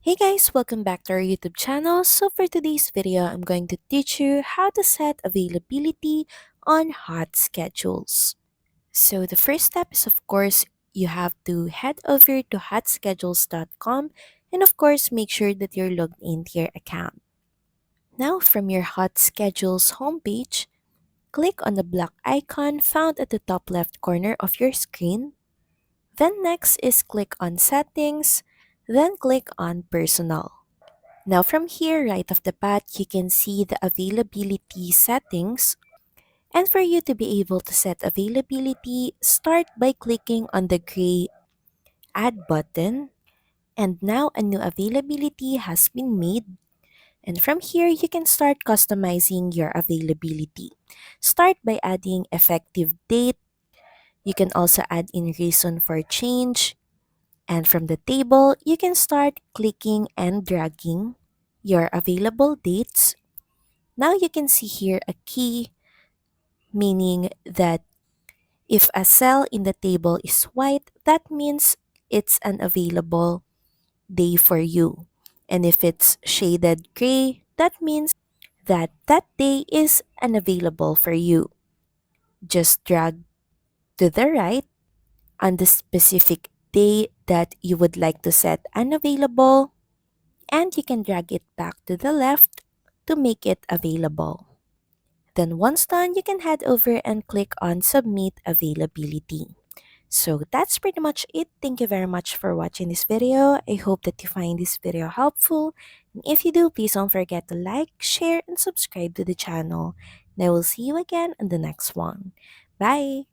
Hey guys, welcome back to our YouTube channel. So for today's video, I'm going to teach you how to set availability on HotSchedules. So the first step is of course, you have to head over to hotschedules.com and of course, make sure that you're logged into your account. Now from your HotSchedules homepage, click on the black icon found at the top left corner of your screen. Then next is click on Settings, then click on Personal. Now from here, right off the bat, you can see the availability settings. And for you to be able to set availability, start by clicking on the gray Add button. And now a new availability has been made. And from here, you can start customizing your availability. Start by adding effective date. You can also add in reason for change. And from the table, you can start clicking and dragging your available dates. Now you can see here a key, meaning that if a cell in the table is white, that means it's an available day for you. And if it's shaded gray, that means that that day is unavailable for you. Just drag to the right on the specific day that you would like to set unavailable, and you can drag it back to the left to make it available. Then once done, you can head over and click on Submit Availability. So that's pretty much it. Thank you very much for watching this video. I hope that you find this video helpful. And if you do, please don't forget to like, share, and subscribe to the channel. And I will see you again in the next one. Bye!